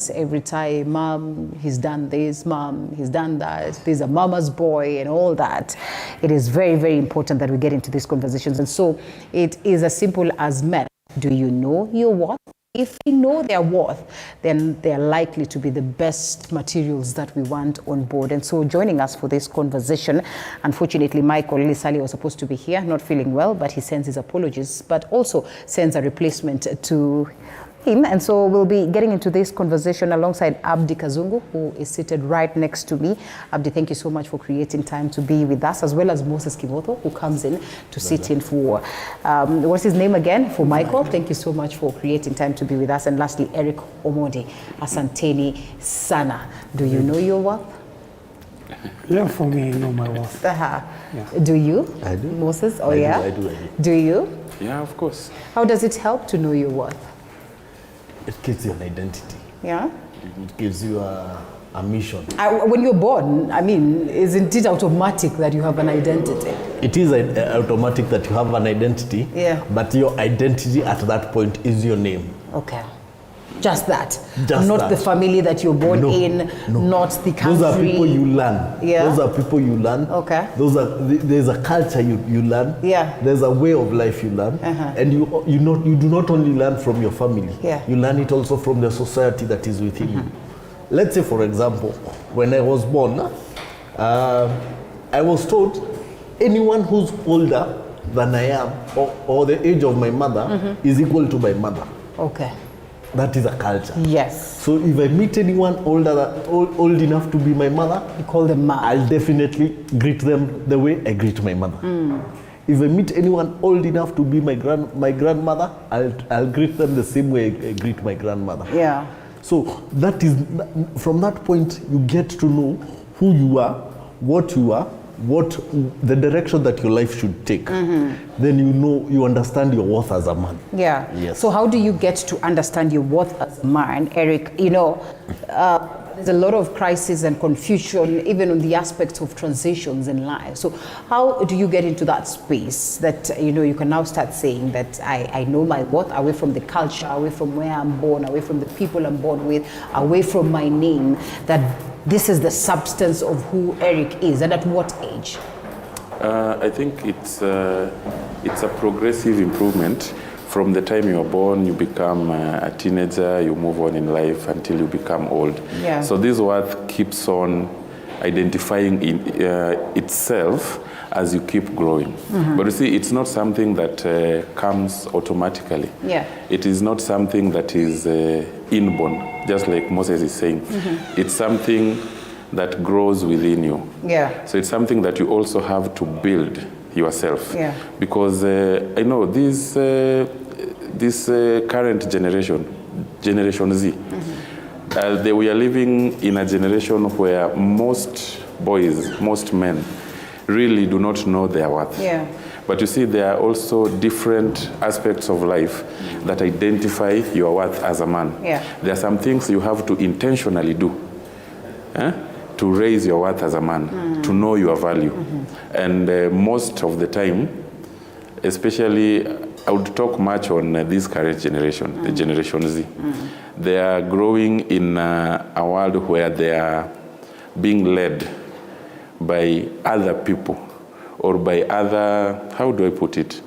that every time, Mom, he's done this, Mom, he's done that, there's a mama's boy and all that. It is very, very important that we get into these conversations. And so it is as simple as men. Do you know your worth? If they know their worth, then they're likely to be the best materials that we want on board. And so joining us for this conversation, unfortunately, Michael Lisali was supposed to be here, not feeling well, but he sends his apologies, but also sends a replacement to him. And so we'll be getting into this conversation alongside Abdi Kazungu, who is seated right next to me. Abdi, thank you so much for creating time to be with us, as well as Moses Kimoto, who comes in to sit in for, what's his name again? For Michael. Thank you so much for creating time to be with us. And lastly, Eric Omodi, Asanteni Sana. Do you know your worth? Yeah, for me, I know my worth. Yeah. Do you? I do. Moses? Oh, I yeah? do. Do you? Yeah, of course. How does it help to know your worth? It gives you an identity. Yeah? It gives you a mission. When you're born, I mean, isn't it automatic that you have an identity? It is automatic that you have an identity, yeah. But your identity at that point is your name. Okay. Just that. Just not that. The family that you're born in, not the country. Those are people you learn. Yeah. Those are people you learn. Okay. There's a culture you learn. Yeah. There's a way of life you learn. And you do not only learn from your family. Yeah. You learn it also from the society that is within you. Let's say, for example, when I was born, I was told anyone who's older than I am or the age of my mother is equal to my mother. Okay. That is a culture. Yes. So if I meet anyone old enough to be my mother, you call them mom. I'll definitely greet them the way I greet my mother. If I meet anyone old enough to be my grandmother, I'll greet them the same way I greet my grandmother. Yeah. So that is, from that point, you get to know who you are, what you are, what the direction that your life should take. Then you understand your worth as a man. Yeah. Yes. So how do you get to understand your worth as a man, Eric? There's a lot of crisis and confusion, even on the aspects of transitions in life. So how do you get into that space that, you can now start saying that I know my worth, away from the culture, away from where I'm born, away from the people I'm born with, away from my name, that this is the substance of who Eric is, and at what age? I think it's a progressive improvement. From the time you are born, you become a teenager, you move on in life until you become old. Yeah. So this worth keeps on identifying itself as you keep growing. But you see, it's not something that comes automatically. Yeah. It is not something that is inborn, just like Moses is saying. It's something that grows within you. Yeah. So it's something that you also have to build yourself. Yeah. Because I know this current generation, Generation Z, we are living in a generation where most boys, most men, really do not know their worth. Yeah. But you see, there are also different aspects of life that identify your worth as a man. Yeah. There are some things you have to intentionally do to raise your worth as a man, to know your value. And most of the time, especially, I would talk much on this current generation, the Generation Z. They are growing in a world where they are being led by other people or by other, how do I put it,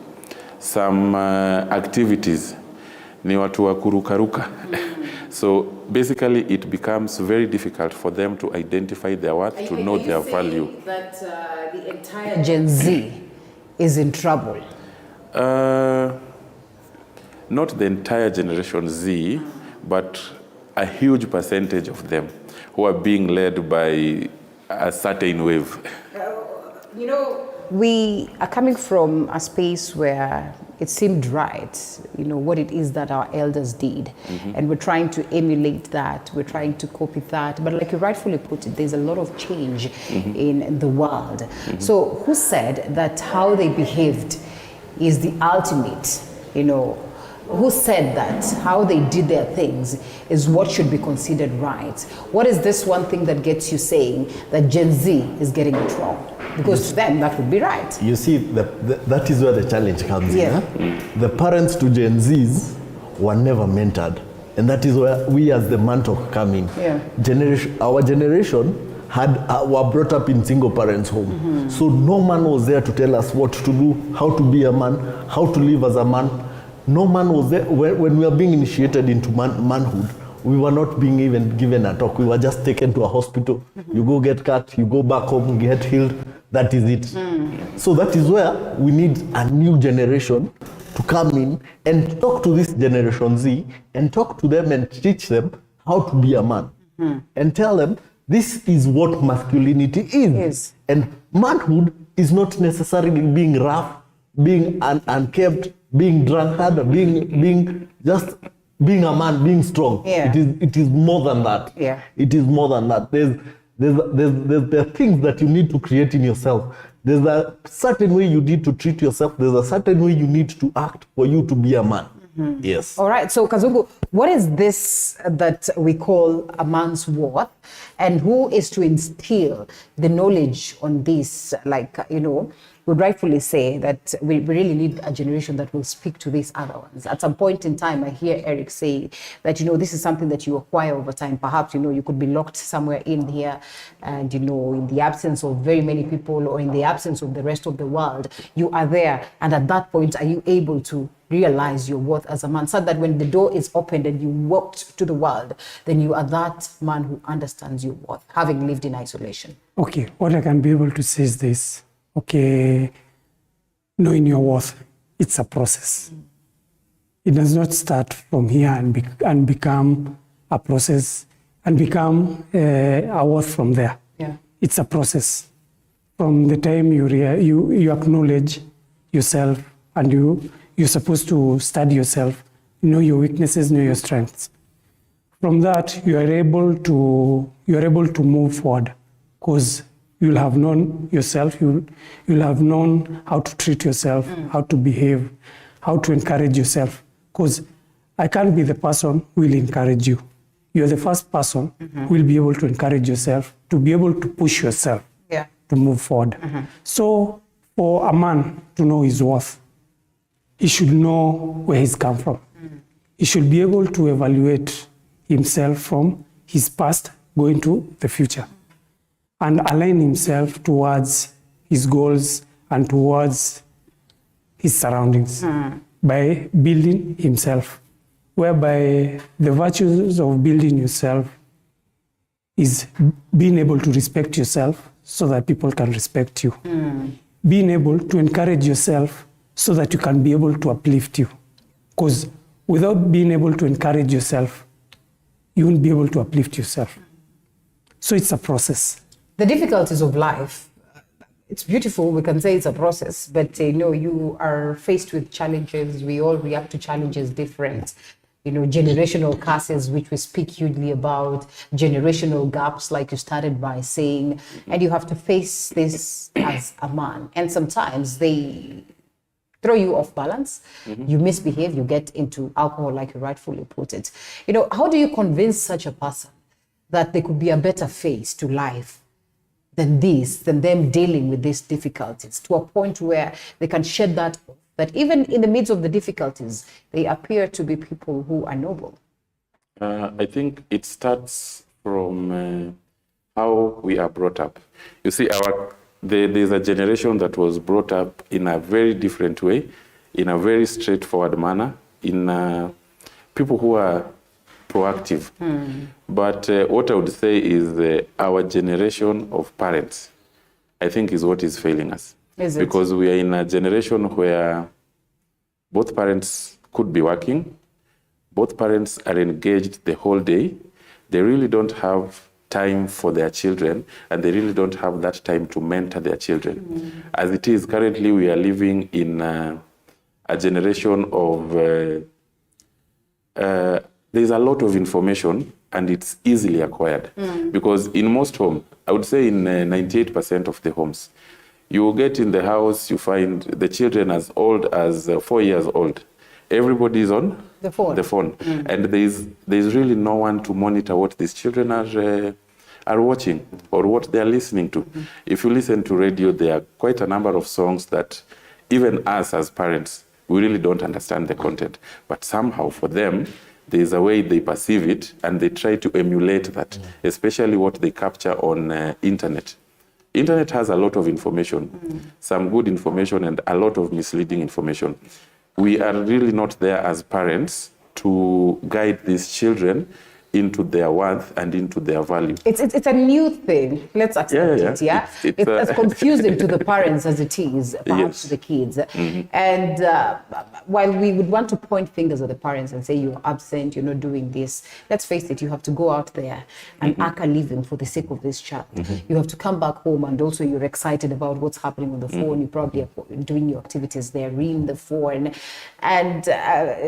some activities. Ni watu wa kurukaruka. So basically it becomes very difficult for them to identify their worth, to know their value. That the entire Gen Z is in trouble? Not the entire Generation Z, but a huge percentage of them who are being led by a certain wave. We are coming from a space where it seemed right, what it is that our elders did. And we're trying to emulate that, we're trying to copy that. But like you rightfully put it, there's a lot of change in the world. So who said that how they behaved is the ultimate, who said that how they did their things is what should be considered right? What is this one thing that gets you saying that Gen Z is getting it wrong? Because to them, that would be right. You see, that is where the challenge comes in. Yeah. The parents to Gen Zs were never mentored And that is where we as the Mantok come in. Our generation were brought up in single parents home. So no man was there to tell us what to do, how to be a man, how to live as a man. No man was there. When we were being initiated into manhood, we were not being even given a talk. We were just taken to a hospital. You go get cut, you go back home, get healed. That is it. So that is where we need a new generation to come in and talk to this Generation Z and talk to them and teach them how to be a man. And tell them this is what masculinity is. Yes. And manhood is not necessarily being rough, being unkept, being drunkard, being a man, being strong. It is more than that. It is more than that. There are things that you need to create in yourself. There's a certain way you need to treat yourself. There's a certain way you need to act for you to be a man. Yes. All right. So Kazungu, what is this that we call a man's worth, and who is to instill the knowledge on this? Like, would rightfully say that we really need a generation that will speak to these other ones. At some point in time, I hear Eric say that, this is something that you acquire over time. Perhaps, you could be locked somewhere in here and, in the absence of very many people or in the absence of the rest of the world, you are there. And at that point, are you able to realize your worth as a man, so that when the door is opened and you walked to the world, then you are that man who understands your worth, having lived in isolation? Okay, what I can be able to say is this. Okay, knowing your worth, it's a process. It does not start from here and become a process and become a worth from there. It's a process. From the time you acknowledge yourself and you're supposed to study yourself, know your weaknesses, know your strengths. From that, you are able to move forward, because you'll have known yourself, you'll have known how to treat yourself, how to behave, how to encourage yourself. Because I can't be the person who will encourage you. You're the first person who will be able to encourage yourself, to be able to push yourself to move forward. So for a man to know his worth, he should know where he's come from. He should be able to evaluate himself from his past going to the future, and align himself towards his goals and towards his surroundings by building himself, whereby the virtues of building yourself is being able to respect yourself so that people can respect you. Being able to encourage yourself so that you can be able to uplift you. Because without being able to encourage yourself, you won't be able to uplift yourself. So it's a process. The difficulties of life, it's beautiful, we can say it's a process, but you are faced with challenges. We all react to challenges different. Generational curses, which we speak hugely about, generational gaps, like you started by saying, and you have to face this as a man. And sometimes they throw you off balance, you misbehave, you get into alcohol, like you rightfully put it. How do you convince such a person that there could be a better face to life than them dealing with these difficulties, to a point where they can shed that off, that even in the midst of the difficulties, they appear to be people who are noble? I think it starts from how we are brought up. You see, there's a generation that was brought up in a very different way, in a very straightforward manner, in people who are proactive. But what I would say is our generation of parents, I think, is what is failing us. Is it? Because we are in a generation where both parents could be working, both parents are engaged the whole day. They really don't have time for their children, and they really don't have that time to mentor their children. As it is, currently we are living in a generation of, there's a lot of information and it's easily acquired. Because in most homes, I would say in 98% of the homes, you will get in the house, you find the children as old as 4 years old. Everybody is on the phone. And there's really no one to monitor what these children are watching or what they are listening to. If you listen to radio, there are quite a number of songs that even us as parents, we really don't understand the content. But somehow for them, there's a way they perceive it, and they try to emulate that, especially what they capture on internet. Internet has a lot of information, some good information and a lot of misleading information. We are really not there as parents to guide these children into their worth and into their value. It's a new thing. Let's accept it. Yeah, it's as confusing to the parents as it is perhaps to the kids. And while we would want to point fingers at the parents and say you're absent, you're not doing this, let's face it, you have to go out there and earn a living for the sake of this child. You have to come back home, and also you're excited about what's happening on the phone. You probably are doing your activities there, reading the phone, and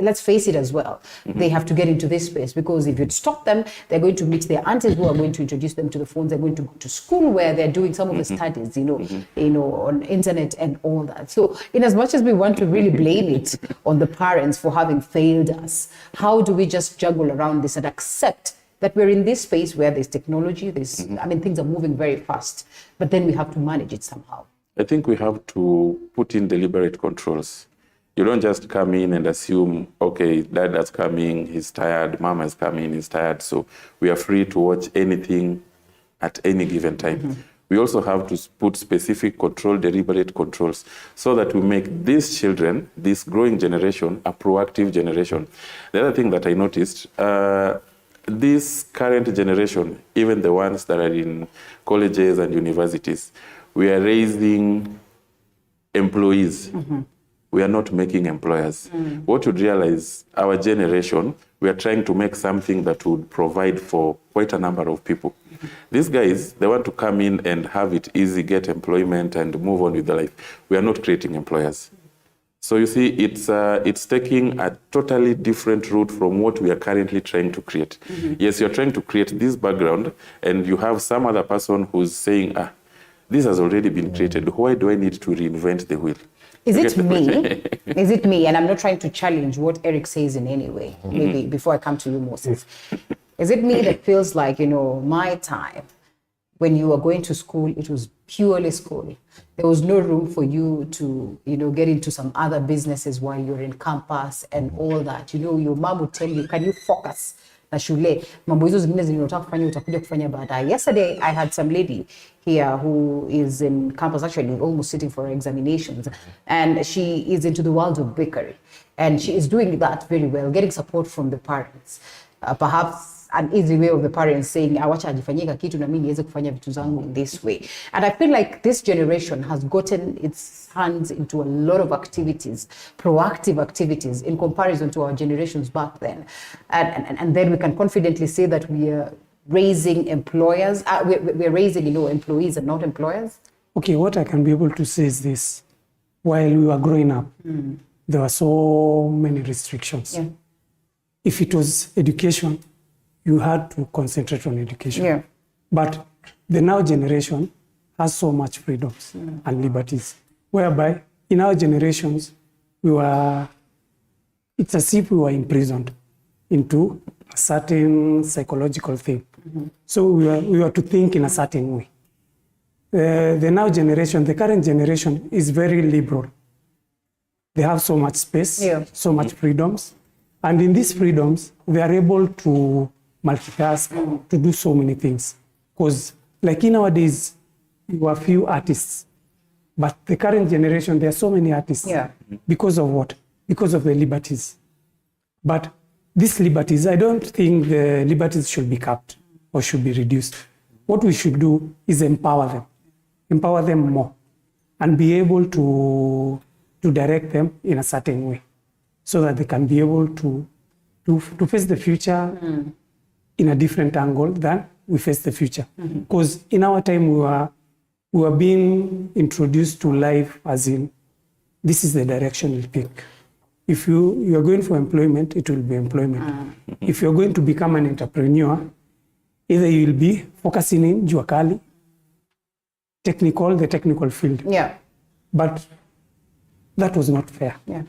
let's face it as well. They have to get into this space, because if you'd stop them, they're going to meet their aunties who are going to introduce them to the phones. They're going to go to school where they're doing some of the studies, on internet and all that. So in as much as we want to really blame it on the parents for having failed us, how do we just juggle around this and accept that we're in this space where there's technology, things are moving very fast, but then we have to manage it somehow? I think we have to put in deliberate controls. You don't just come in and assume, okay, dad is coming, he's tired, mama is coming, he's tired, so we are free to watch anything at any given time. We also have to put specific control, deliberate controls, so that we make these children, this growing generation, a proactive generation. The other thing that I noticed, this current generation, even the ones that are in colleges and universities, we are raising employees. We are not making employers. What you'd realize, our generation, we are trying to make something that would provide for quite a number of people. These guys, they want to come in and have it easy, get employment and move on with their life. We are not creating employers. So you see, it's taking a totally different route from what we are currently trying to create. Yes, you're trying to create this background, and you have some other person who's saying, this has already been created. Why do I need to reinvent the wheel? Is it me? Is it me? And I'm not trying to challenge what Eric says in any way. Maybe before I come to you, Moses. Is it me that feels like, my time, when you were going to school, it was purely school. There was no room for you to, get into some other businesses while you're in campus and all that. Your mom would tell you, can you focus? Na shule, mambo hizo zingine zinataka kufanya utakuja kufanya baadaye. Yesterday, I had some lady here who is in campus, actually almost sitting for her examinations, and she is into the world of bakery, and she is doing that very well, getting support from the parents. Perhaps an easy way of the parents saying, awacha ajifanyika kitu na mimi niweze kufanya vitu zangu in this way. And I feel like this generation has gotten its hands into a lot of activities, proactive activities, in comparison to our generations back then. And then we can confidently say that we are raising employers, we're raising, employees and not employers. Okay, what I can be able to say is this. While we were growing up, there were so many restrictions. Yeah. If it was education, you had to concentrate on education. Yeah. But the now generation has so much freedoms and liberties, whereby in our generations, it's as if we were imprisoned into a certain psychological thing. So we were to think in a certain way. The now generation, the current generation is very liberal. They have so much space, so much freedoms. And in these freedoms, they are able to multitask, to do so many things. Because like in our days, we were few artists. But the current generation, there are so many artists. Yeah. Because of what? Because of the liberties. But these liberties, I don't think the liberties should be capped or should be reduced. What we should do is empower them more, and be able to direct them in a certain way, so that they can be able to face the future in a different angle than we face the future. Because in our time, we were being introduced to life as in, this is the direction you pick. If you are going for employment, it will be employment. If you're going to become an entrepreneur, either you will be focusing in jua kali, the technical field. Yeah. But that was not fair. Yeah.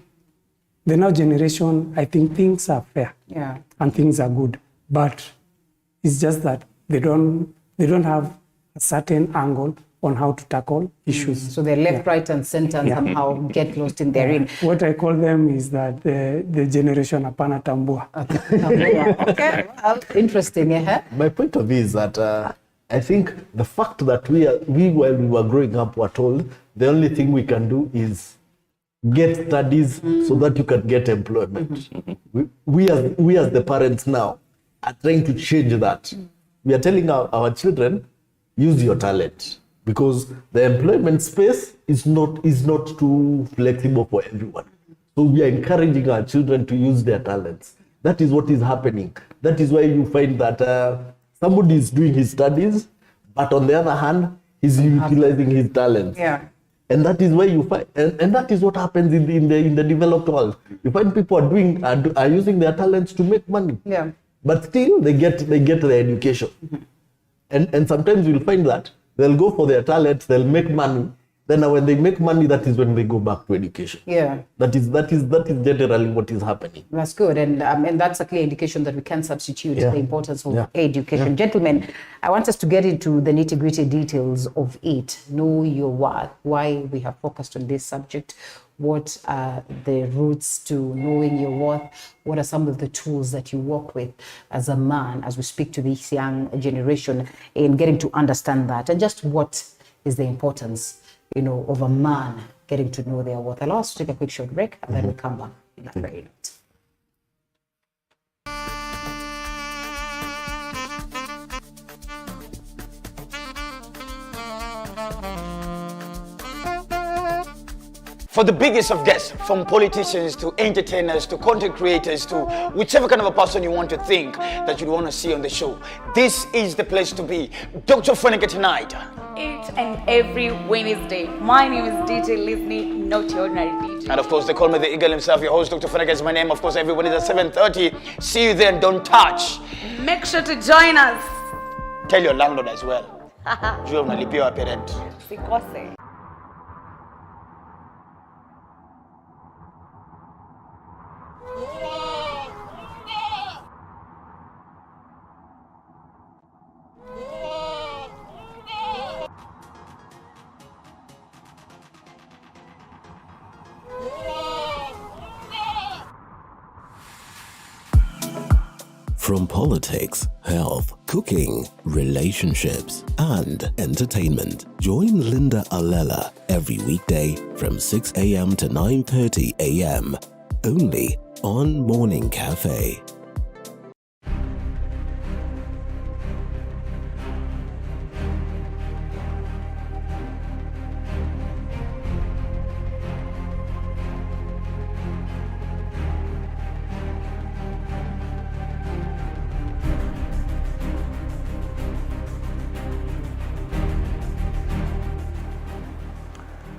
The now generation, I think things are fair. Yeah. And things are good. But it's just that they don't have a certain angle on how to tackle issues. So they're left, right, and center and somehow get lost in their in. What I call them is that the generation Apana Tambua. Okay, well, interesting. My point of view is that I think the fact that we while we were growing up were told the only thing we can do is get studies so that you can get employment. We as the parents now are trying to change that. We are telling our children, use your talent, because the employment space is not too flexible for everyone. So we are encouraging our children to use their talents. That is what is happening. That is why you find that somebody is doing his studies, but on the other hand, he's utilizing his talents. Yeah. And that is where you find, and that is what happens in the developed world. You find people are using their talents to make money. Yeah. But still, they get the education. And sometimes you'll find that they'll go for their talents, they'll make money. Then when they make money, that is when they go back to education. Yeah. That is generally what is happening. That's good. And that's a clear indication that we can substitute the importance of education. Yeah. Gentlemen, I want us to get into the nitty-gritty details of it. Know your worth. Why we have focused on this subject. What are the roots to knowing your worth? What are some of the tools that you work with as a man, as we speak to this young generation, in getting to understand that? And just what is the importance, of a man getting to know their worth? Allow us to take a quick short break, and then we come back in that very note. For the biggest of guests, from politicians to entertainers to content creators to whichever kind of a person you want to think that you'd want to see on the show, this is the place to be. Dr. Funeke tonight. Each and every Wednesday. My name is DJ Lizney, not your ordinary DJ. And of course, they call me the eagle himself. Your host, Dr. Funeke, is my name. Of course, every Wednesday at 7:30. See you there and don't touch. Make sure to join us. Tell your landlord as well. Jua unalipia parent. Sikose. From politics, health, cooking, relationships, and entertainment, join Linda Alela every weekday from 6 a.m. to 9:30 a.m. only on Morning Cafe.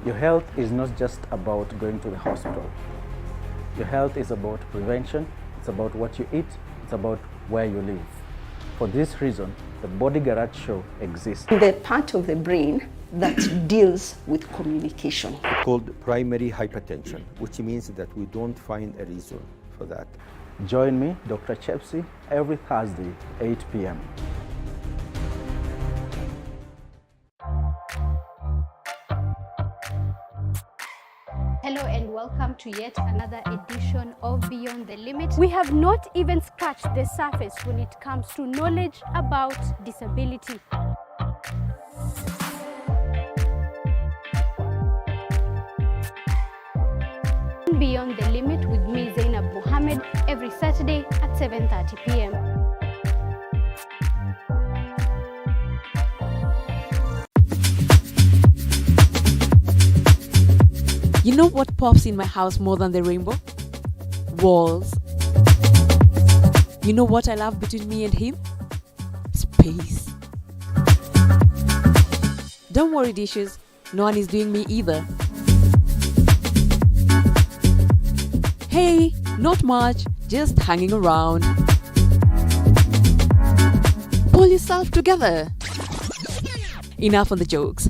Your health is not just about going to the hospital. Your health is about prevention, it's about what you eat, it's about where you live. For this reason, the Body Garage Show exists. The part of the brain that deals with communication. Called primary hypertension, which means that we don't find a reason for that. Join me, Dr. Chepsi, every Thursday, 8 p.m. Hello and welcome to yet another edition of Beyond the Limit. We have not even scratched the surface when it comes to knowledge about disability. Beyond the Limit with me, Zainab Mohammed, every Saturday at 7:30 p.m. You know what pops in my house more than the rainbow? Walls. You know what I love between me and him? Space. Don't worry, dishes. No one is doing me either. Hey, not much. Just hanging around. Pull yourself together. Enough on the jokes.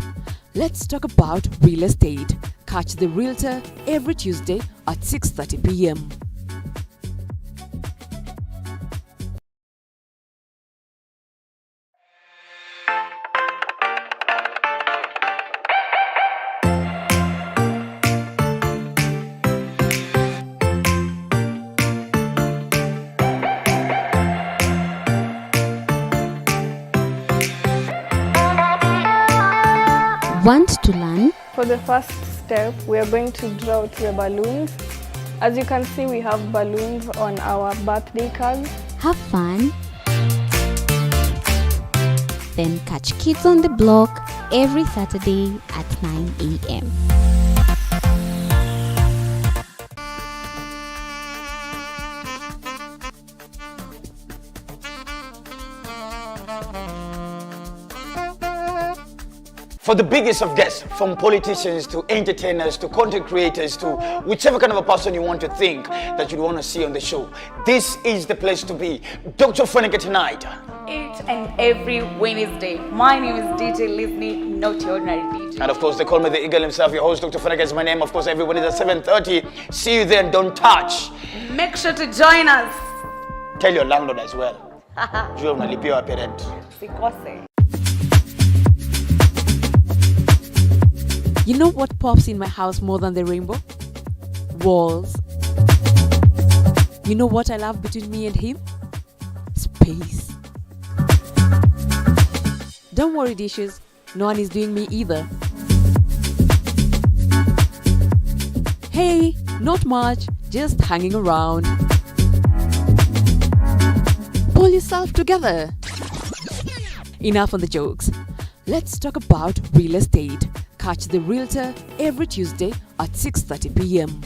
Let's talk about real estate. Catch The Realtor every Tuesday at 6:30 p.m. Want to learn? For the first step, we are going to draw out the balloons. As you can see, we have balloons on our birthday cards. Have fun. Then catch Kids on the Block every Saturday at 9 a.m. For the biggest of guests, from politicians to entertainers to content creators to whichever kind of a person you want to think that you'd want to see on the show, this is the place to be. Dr. Funeke tonight. Each and every Wednesday. My name is DJ Lizney, not your ordinary DJ. And of course, they call me the eagle himself. Your host, Dr. Funeke, is my name. Of course, every Wednesday at 7:30. See you there and don't touch. Make sure to join us. Tell your landlord as well. Jua unalipia parent. Sikose. You know what pops in my house more than the rainbow? Walls. You know what I love between me and him? Space. Don't worry, dishes. No one is doing me either. Hey, not much. Just hanging around. Pull yourself together. Enough on the jokes. Let's talk about real estate. Catch The Realtor every Tuesday at 6:30 p.m.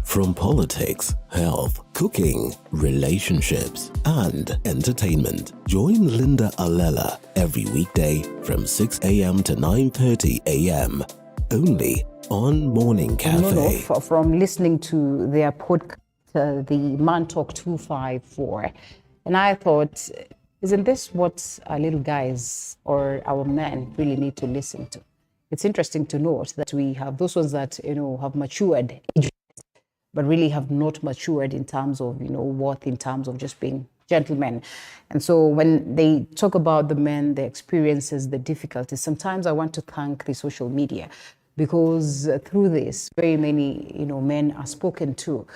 From politics, health, cooking, relationships, and entertainment, join Linda Alela every weekday from 6 a.m. to 9:30 a.m. only on Morning Cafe. From listening to their podcast, the Man Talk 254, and I thought, isn't this what our little guys or our men really need to listen to? It's interesting to note that we have those ones that have matured, but really have not matured in terms of, worth, in terms of just being gentlemen. And so when they talk about the men, the experiences, the difficulties, sometimes I want to thank the social media, because through this, very many, men are spoken to.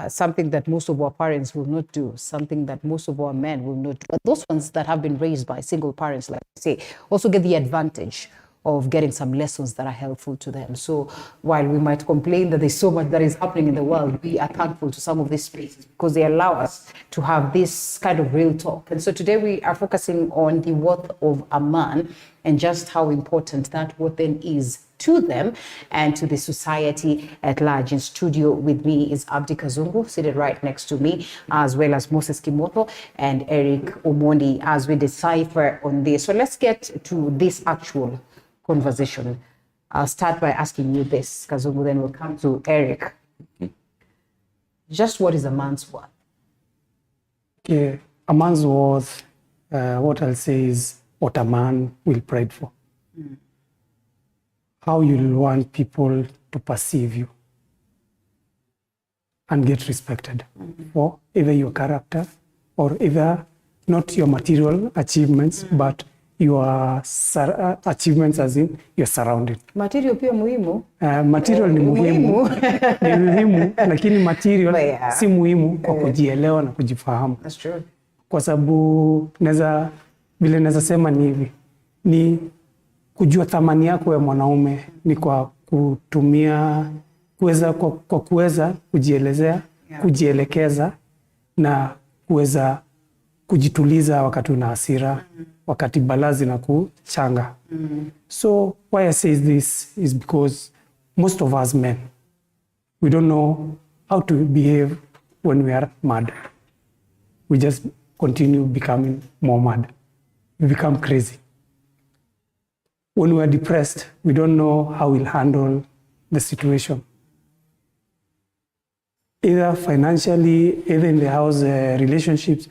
Something that most of our parents will not do, something that most of our men will not do. But those ones that have been raised by single parents, like I say, also get the advantage of getting some lessons that are helpful to them. So while we might complain that there's so much that is happening in the world, we are thankful to some of these spaces because they allow us to have this kind of real talk. And so today we are focusing on the worth of a man and just how important that worth then is to them and to the society at large. In studio with me is Abdi Kazungu, seated right next to me, as well as Moses Kimoto and Eric Omondi, as we decipher on this. So let's get to this actual conversation. I'll start by asking you this, Kazungu, then we'll come to Eric. Just what is a man's worth? Okay, a man's worth, what I'll say is what a man will pride for. How you'll want people to perceive you and get respected for either your character or either not your material achievements, but your achievements as in your surrounding. Material pia muhimu. Material ni muhimu. Ni muhimu, lakini material si muhimu kwa kujielewa na kujifahamu. That's true. Kwa sababu vile naweza sema ni hivi, ni kujua thamani yako ya mwanaume ni kwa kutumia kwa kuweza kujielezea, kujielekeza na kuweza kujituliza wakati una hasira, wakati balaa zinakuchanga. So why I say this is because most of us men, we don't know how to behave when we are mad. We just continue becoming more mad. We become crazy. When we are depressed, we don't know how we'll handle the situation. Either financially, either in the house relationships,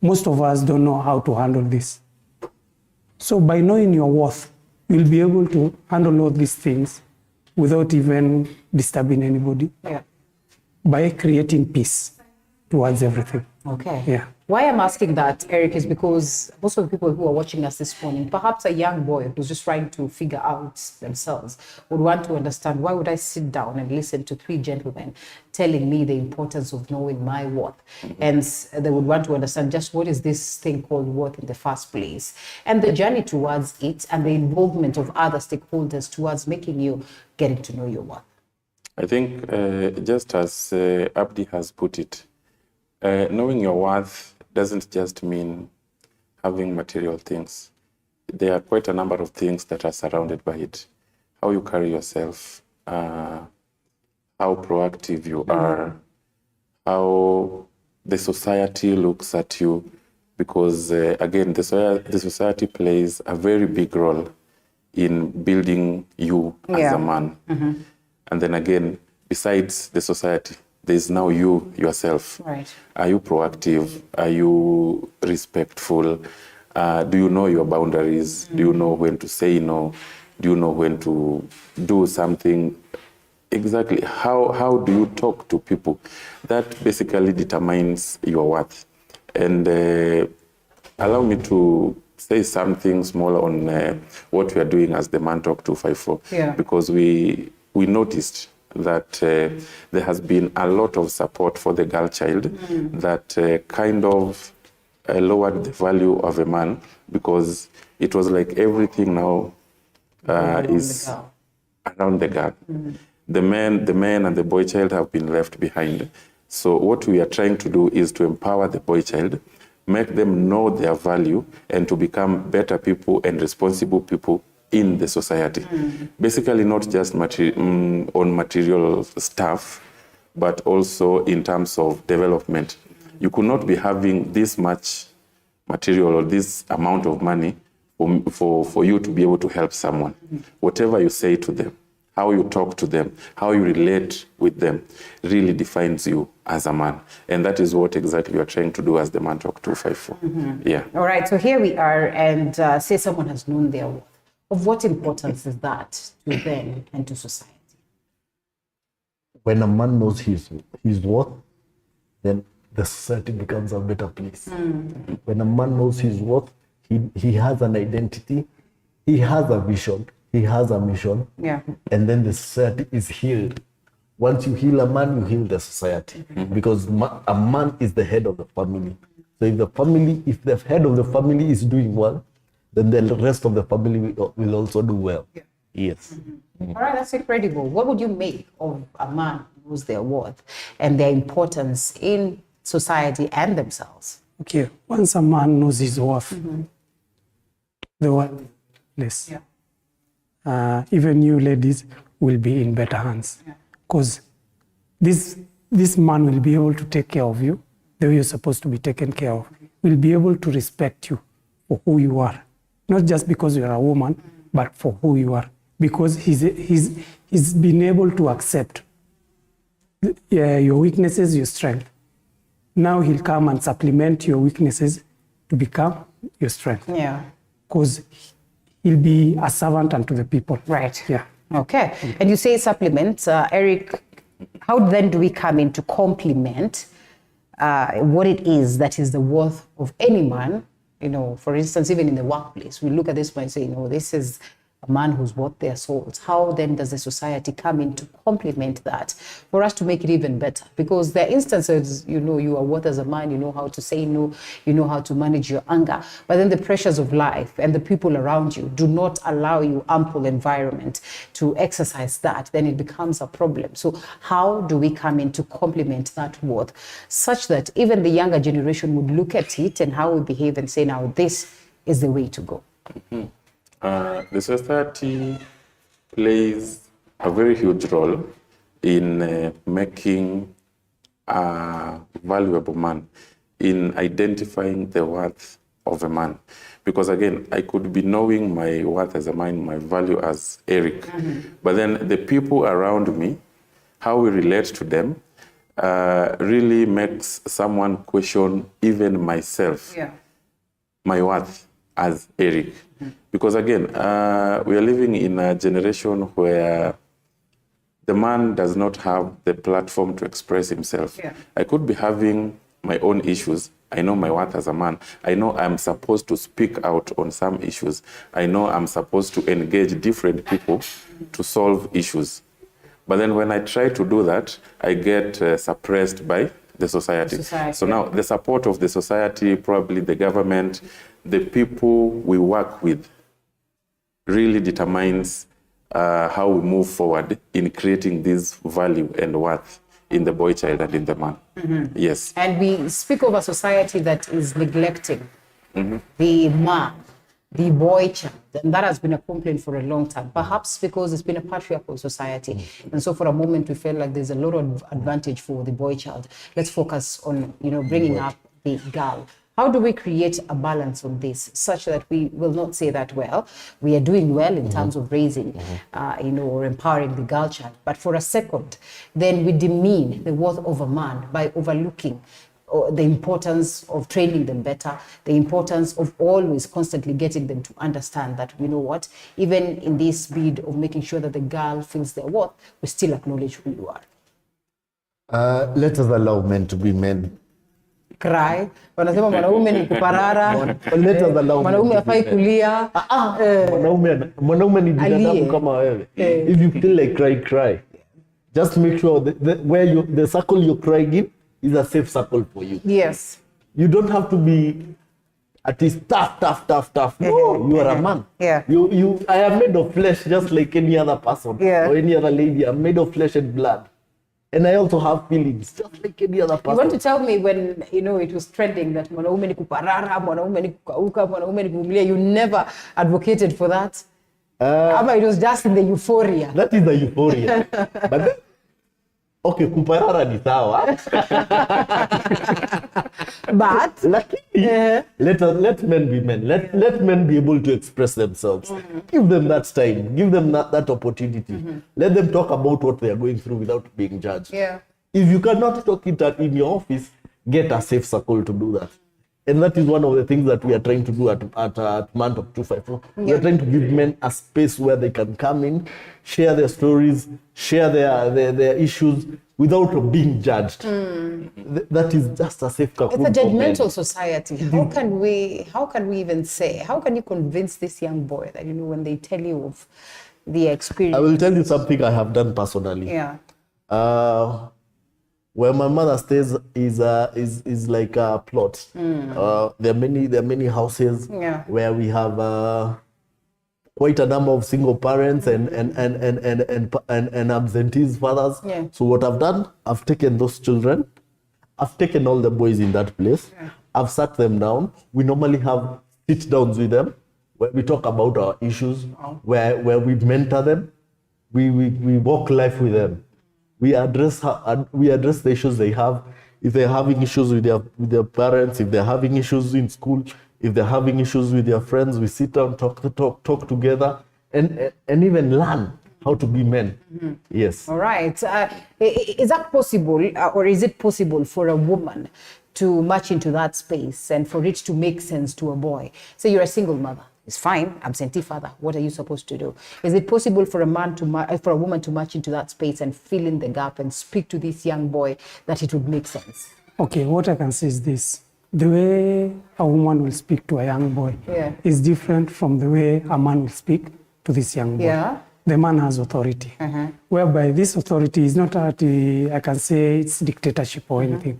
most of us don't know how to handle this. So by knowing your worth, you'll be able to handle all these things without even disturbing anybody. by creating peace towards everything. Okay. Yeah. Why I'm asking that, Eric, is because most of the people who are watching us this morning, perhaps a young boy who's just trying to figure out themselves, would want to understand, why would I sit down and listen to three gentlemen telling me the importance of knowing my worth? And they would want to understand just what is this thing called worth in the first place, and the journey towards it, and the involvement of other stakeholders towards making you getting to know your worth. I think just as Abdi has put it, knowing your worth doesn't just mean having material things. There are quite a number of things that are surrounded by it. How you carry yourself, how proactive you are, how the society looks at you, because again, the society plays a very big role in building you as a man. And then again, besides the society, there's now you yourself. Right. Are you proactive? Are you respectful? Do you know your boundaries? Do you know when to say no? Do you know when to do something? Exactly. How do you talk to people? That basically determines your worth. And allow me to say something small on what we are doing as the Man Talk 254. Yeah. Because we noticed that there has been a lot of support for the girl child that kind of lowered the value of a man, because it was like everything now is around the girl. The man and the boy child have been left behind. So what we are trying to do is to empower the boy child, make them know their value, and to become better people and responsible people in the society. Basically, not just on material stuff, but also in terms of development. You could not be having this much material or this amount of money for you to be able to help someone. Whatever you say to them, how you talk to them, how you relate with them, really defines you as a man. And that is what exactly we are trying to do as the Man Talk 254. Yeah. All right, so here we are, and say someone has known their worth. Of what importance is that to them and to society? When a man knows his worth, then the society becomes a better place. When a man knows his worth, he has an identity, he has a vision, he has a mission, and then the society is healed. Once you heal a man, you heal the society, because a man is the head of the family. So if the head of the family is doing well, then the rest of the family will also do well. Yes. All right, that's incredible. What would you make of a man who knows their worth and their importance in society and themselves? Okay, once a man knows his worth, the world less. Even you ladies will be in better hands, because this man will be able to take care of you the way you're supposed to be taken care of. Will be able to respect you for who you are, not just because you're a woman, but for who you are, because he's been able to accept your weaknesses, your strength. Now he'll come and supplement your weaknesses to become your strength. Yeah. Because he'll be a servant unto the people. Right. Yeah. Okay. And you say supplement. Eric, how then do we come in to complement what it is that is the worth of any man? You know, for instance, even in the workplace, we look at this man and say, this is a man who's worth their souls. How then does the society come in to complement that for us to make it even better? Because there are instances, you are worth as a man, you know how to say no, you know how to manage your anger, but then the pressures of life and the people around you do not allow you ample environment to exercise that. Then it becomes a problem. So how do we come in to complement that worth such that even the younger generation would look at it and how we behave and say, now this is the way to go? The society plays a very huge role in making a valuable man, in identifying the worth of a man. Because again, I could be knowing my worth as a man, my value as Eric, but then the people around me, how we relate to them, really makes someone question even myself, my worth as Eric. Because again, we are living in a generation where the man does not have the platform to express himself. Yeah. I could be having my own issues. I know my worth as a man. I know I'm supposed to speak out on some issues. I know I'm supposed to engage different people to solve issues. But then when I try to do that, I get suppressed by the society. So now the support of the society, probably the government, the people we work with, really determines how we move forward in creating this value and worth in the boy child and in the man. Yes. And we speak of a society that is neglecting the man, the boy child, and that has been a complaint for a long time, perhaps because it's been a patriarchal society. And so for a moment we felt like there's a lot of advantage for the boy child. Let's focus on, bringing up the girl. How do we create a balance on this such that we will not say that, well, we are doing well in terms of raising, or empowering the girl child, but for a second, then we demean the worth of a man by overlooking the importance of training them better, the importance of always constantly getting them to understand that, what, even in this bid of making sure that the girl feels their worth, we still acknowledge who you are. Let us allow men to be men. Cry. Wanasema mwanaume ni kuparara. Mwanaume hafai kulia. Mwanaume ni binadamu kama wewe. If you feel like cry. Just make sure that the circle you're crying in is a safe circle for you. Yes. You don't have to be at least tough. No, you are a man. Yeah. I am made of flesh just like any other person or any other lady. I'm made of flesh and blood. And I also have feelings, just like any other person. You want to tell me when, it was trending that mwanaume ni kuparara, mwanaume ni kukauka, mwanaume ni kuvumilia, you never advocated for that? Ama it was just in the euphoria? That is the euphoria. But then, okay, kuparara ni sawa. But let men be men. Let men be able to express themselves. Give them that time. Give them that opportunity. Let them talk about what they are going through without being judged. Yeah. If you cannot talk it in your office, get a safe circle to do that. And that is one of the things that we are trying to do at Mantalk 254. We are trying to give men a space where they can come in, share their stories, share their issues without being judged. That is just a safe cocoon. It's a judgmental society. How can we even say, how can you convince this young boy that, when they tell you of the experience? I will tell you something I have done personally. Yeah. Where my mother stays is like a plot. There are many houses where we have quite a number of single parents and absentees fathers. Yeah. So what I've done, I've taken those children, I've taken all the boys in that place, I've sat them down. We normally have sit downs with them where we talk about our issues, where we mentor them, we walk life with them. We address the issues they have. If they're having issues with their parents, if they're having issues in school, if they're having issues with their friends, we sit down, talk together, and even learn how to be men. Yes. All right. Is that possible, or is it possible for a woman to march into that space and for it to make sense to a boy? Say you're a single mother. It's fine, absentee father. What are you supposed to do? Is it possible for a woman to march into that space and fill in the gap and speak to this young boy that it would make sense? Okay, what I can say is this. The way a woman will speak to a young boy is different from the way a man will speak to this young boy. Yeah. The man has authority, whereby this authority is not I can say it's dictatorship or anything.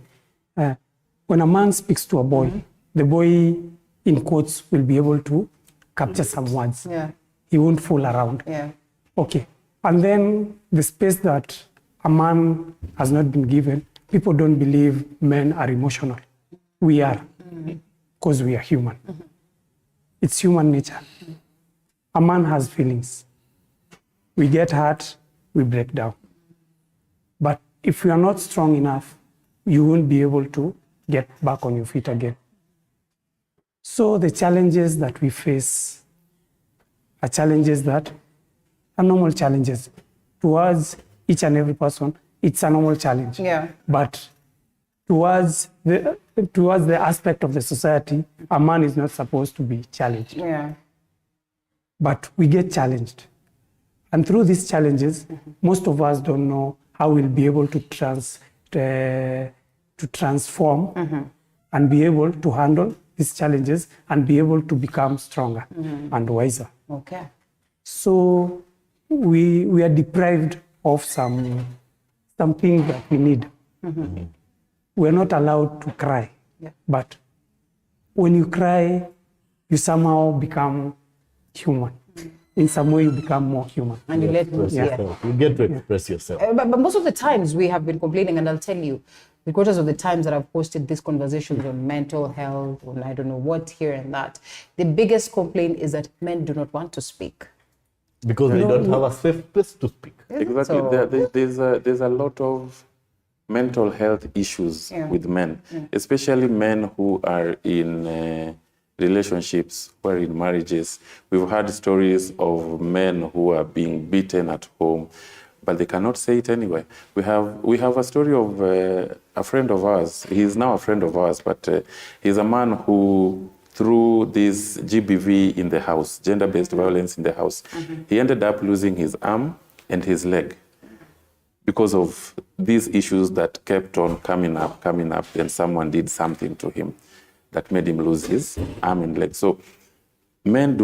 When a man speaks to a boy, the boy, in quotes, will be able to capture some words. Yeah. He won't fool around. Yeah. Okay. And then the space that a man has not been given, people don't believe men are emotional. We are, because we are human. It's human nature. A man has feelings. We get hurt, we break down. But if you are not strong enough, you won't be able to get back on your feet again. So the challenges that we face are challenges that are normal challenges. Towards each and every person, it's a normal challenge. Yeah. But towards the aspect of the society, a man is not supposed to be challenged. Yeah. But we get challenged. And through these challenges, most of us don't know how we'll be able to transform and be able to handle these challenges and be able to become stronger and wiser. Okay. So we are deprived of some things that we need. We're not allowed to cry, but when you cry, you somehow become human. In some way, you become more human. And you let loose. You get to express yourself. But most of the times we have been complaining, and I'll tell you, because of the times that I've posted these conversations on mental health, on I don't know what here and that, the biggest complaint is that men do not want to speak. Because they don't have a safe place to speak. Exactly. So- There's a lot of mental health issues with men, especially men who are in relationships, who are in marriages. We've heard stories of men who are being beaten at home, but they cannot say it anyway. We have a story of a friend of ours. He's now a friend of ours, but he's a man who, through this GBV in the house, gender-based violence in the house, he ended up losing his arm and his leg because of these issues that kept on coming up, and someone did something to him that made him lose his arm and leg. So men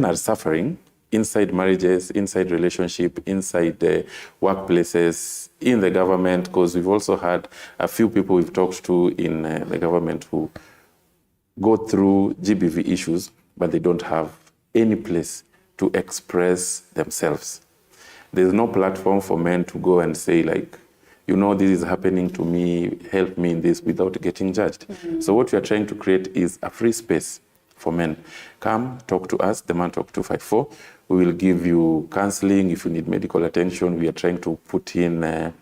are suffering inside marriages, inside relationship, inside the workplaces, in the government, because we've also had a few people we've talked to in the government who go through GBV issues, but they don't have any place to express themselves. There's no platform for men to go and say, like, you know, this is happening to me, help me in this, without getting judged. So what we are trying to create is a free space for men. Come, talk to us, the Man Talk 254. We will give you counseling. If you need medical attention, we are trying to put in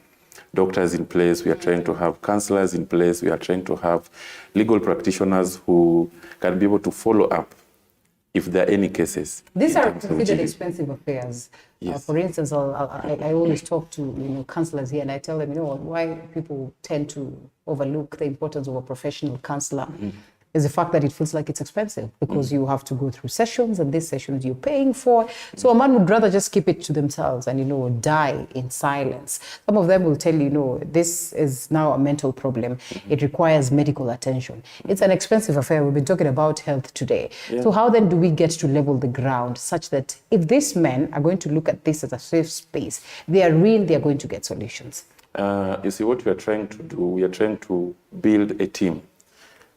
doctors in place. We are trying to have counselors in place. We are trying to have legal practitioners who can be able to follow up if there are any cases. These are terms of considered GBV. expensive affairs. Yes. For instance, I always talk to counselors here, and I tell them, why people tend to overlook the importance of a professional counselor is the fact that it feels like it's expensive because you have to go through sessions, and these sessions you're paying for. So a man would rather just keep it to themselves and die in silence. Some of them will tell you, this is now a mental problem. It requires medical attention. It's an expensive affair. We've been talking about health today. So how then do we get to level the ground such that if these men are going to look at this as a safe space, they are going to get solutions? You see, what we are trying to do, we are trying to build a team.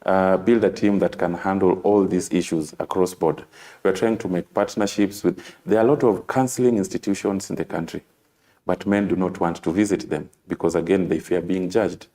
Build a team that can handle all these issues across board. We're trying to make partnerships with, there are a lot of counseling institutions in the country, but men do not want to visit them because, again, they fear being judged.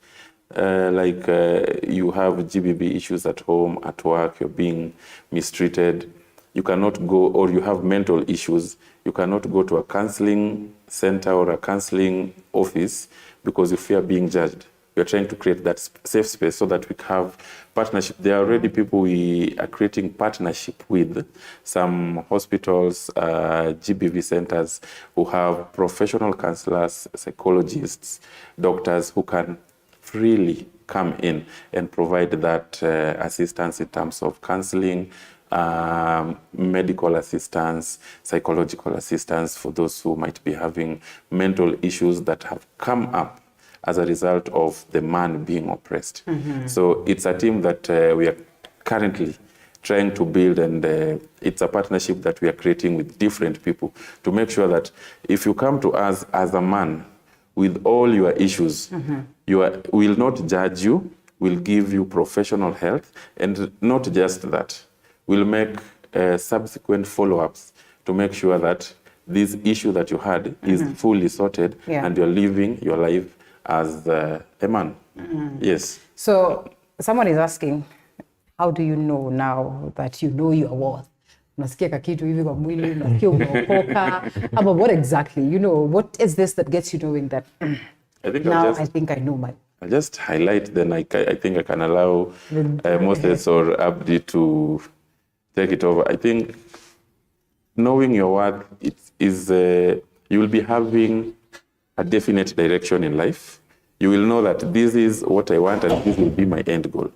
You have GBV issues at home, at work, you're being mistreated. You cannot go, or you have mental issues, you cannot go to a counseling center or a counseling office because you fear being judged. We're trying to create that safe space so that we have partnership. There are already people we are creating partnership with, some hospitals, GBV centers who have professional counselors, psychologists, doctors who can freely come in and provide that assistance in terms of counseling, medical assistance, psychological assistance for those who might be having mental issues that have come up as a result of the man being oppressed. So it's a team that we are currently trying to build, and it's a partnership that we are creating with different people to make sure that if you come to us as a man with all your issues, we'll not judge you, we'll give you professional help, and not just that, we'll make subsequent follow-ups to make sure that this issue that you had is fully sorted and you're living your life as a man. Yes. So someone is asking, how do you know now that you know your worth? Unasikia kakitu hivi kwa mwili, unasikia umeokoka. But what exactly? What is this that gets you knowing that I think I know my... I'll just highlight, then I think I can allow Moses or Abdi to take it over. I think knowing your worth you will be having a definite direction in life. You will know that this is what I want and this will be my end goal.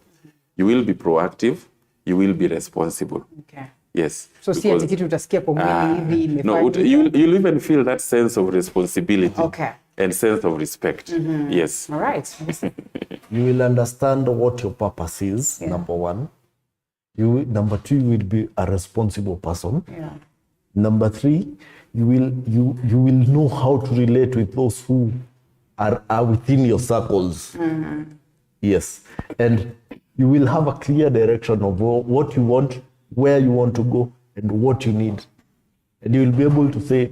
You will be proactive. You will be responsible. Okay. Yes. So si ati kitu utasikia kwa mwili hivi imefanya. No, you'll even feel that sense of responsibility. Okay. And sense of respect. Yes. All right. You will understand what your purpose is, number one. Number two, you will be a responsible person. Yeah. Number three, you will know how to relate with those who are within your circles. Yes. And you will have a clear direction of what you want, where you want to go, and what you need. And you will be able to say,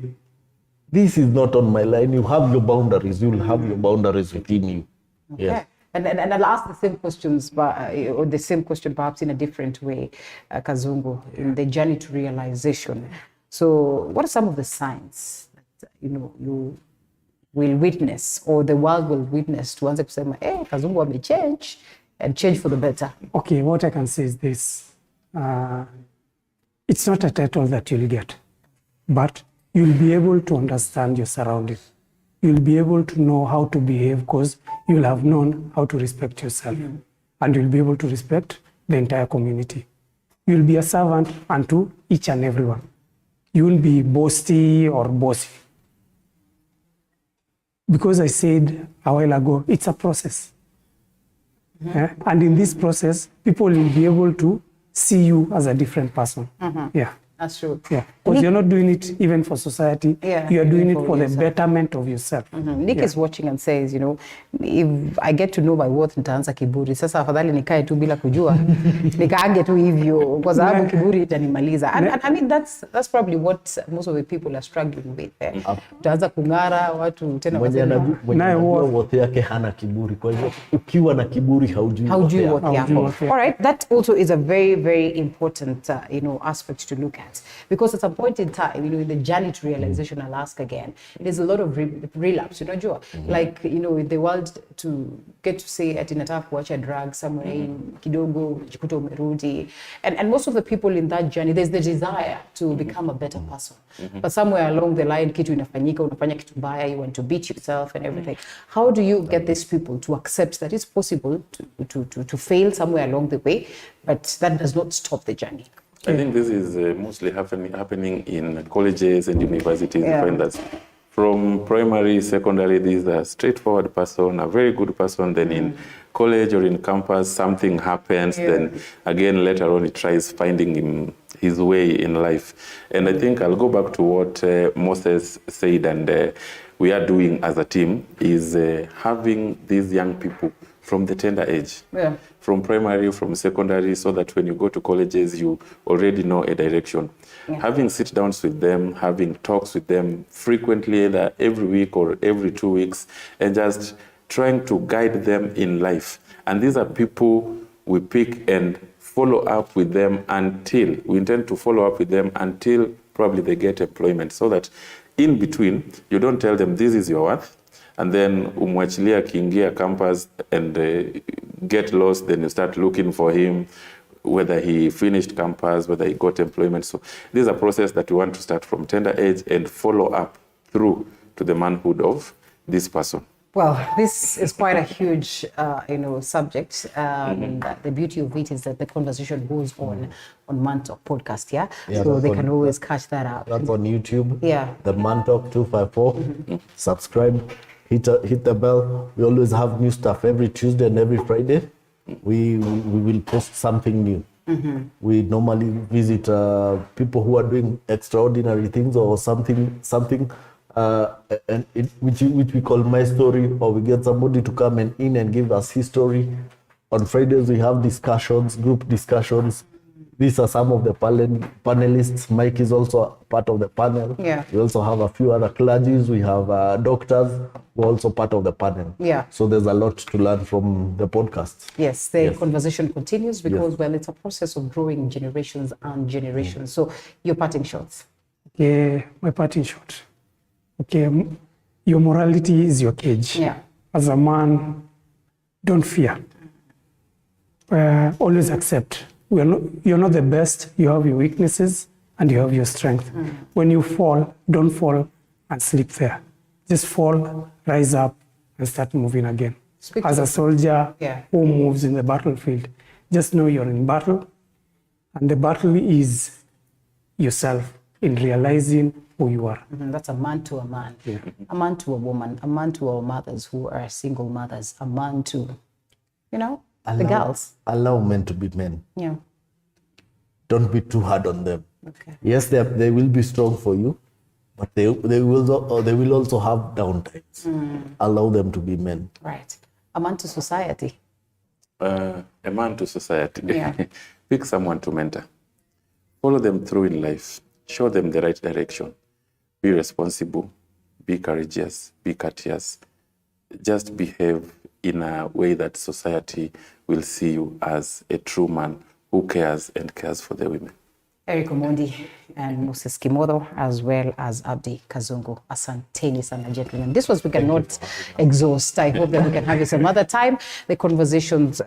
this is not on my line. You have your boundaries. You will have your boundaries within you. Okay. Yes. And I'll ask the same questions, or the same question perhaps in a different way, Kazungu, in the journey to realization. So what are some of the signs that, you will witness, or the world will witness, tuanze kusema, Kazungu amechange and change for the better? Okay, what I can say is this. It's not a title that you'll get, but you'll be able to understand your surroundings. You'll be able to know how to behave because you'll have known how to respect yourself. And you'll be able to respect the entire community. You'll be a servant unto each and everyone. You won't be boasty or bossy. Because I said a while ago, it's a process. And in this process, people will be able to see you as a different person. Yeah. That's true. Yeah, because you're not doing it even for society. Yeah, you are doing it for for the yourself. betterment of yourself. Nick is watching and says, if I get to know my worth, nitaanza kiburi. Sasa afadhali nikae tu bila kujua, nikaange tu hivyo, kwa sababu kiburi itanimaliza. And I mean, that's probably what most of the people are struggling with. Utaanza kung'ara, watu tena wasema. Mwenye worth yake hana kiburi. Kwa hivyo, ukiwa na kiburi haujui worth yako. All right, that also is a very, very important, aspect to look at. Because at some point in time, in the journey to realization, I'll ask again, there's a lot of relapse, Joa. Like, in the world, to get to say at inataka kuacha drugs somewhere in kidogo, jikuta umerudi. And most of the people in that journey, there's the desire to become a better person. But somewhere along the line, kitu inafanyika, unafanya kitu mbaya, you want to beat yourself and everything. How do you get these people to accept that it's possible to fail somewhere along the way, but that does not stop the journey? I think this is mostly happening in colleges and universities. You find that from primary, secondary, this is a straightforward person, a very good person. Then in college or in campus, something happens. Then again, later on, he tries finding his way in life. And I think I'll go back to what Moses said, and we are doing as a team, is having these young people from the tender age, from primary, from secondary, so that when you go to colleges, you already know a direction. Having sit-downs with them, having talks with them frequently, either every week or every 2 weeks, and just trying to guide them in life. And these are people we pick and follow up with them until, we intend to follow up with them until probably they get employment, so that in between, you don't tell them this is your worth, and then umwachilia akiingia campus and get lost, then you start looking for him, whether he finished campus, whether he got employment. So this is a process that we want to start from tender age and follow up through to the manhood of this person. Well, this is quite a huge, subject. The beauty of it is that the conversation goes on Man Talk podcast, so they can always catch that up. That's on YouTube. Yeah. The Man Talk 254. Subscribe. Hit the bell. We always have new stuff every Tuesday and every Friday. We will post something new. We normally visit people who are doing extraordinary things or something, which we call My Story, or we get somebody to come in and give us his story. On Fridays we have discussions, group discussions. These are some of the panelists. Mike is also part of the panel. Yeah. We also have a few other clergies. We have doctors who are also part of the panel. Yeah. So there's a lot to learn from the podcast. Yes, the conversation continues because, well, it's a process of growing generations and generations. So your parting shots. Okay, my parting shot. Okay, your morality is your cage. Yeah. As a man, don't fear. Always accept. You're not the best. You have your weaknesses and you have your strength. When you fall, don't fall and sleep there. Just fall, rise up, and start moving again. As a soldier who moves in the battlefield, just know you're in battle, and the battle is yourself in realizing who you are. That's a man to a man, Yeah. a man to a woman, a man to our mothers who are single mothers, a man to, the girls. Allow men to be men. Yeah. Don't be too hard on them. Okay. Yes, they will be strong for you, but they will also have downtimes. Allow them to be men. Right. A man to society. A man to society. Yeah. Pick someone to mentor. Follow them through in life. Show them the right direction. Be responsible. Be courageous. Be courteous. Just behave in a way that society will see you as a true man who cares and cares for the women. Eric Omondi and Moses Kimodo, as well as Abdi Kazungu. Asanteni sana, gentlemen. This was We Cannot Exhaust. I hope that we can have it some other time. The conversations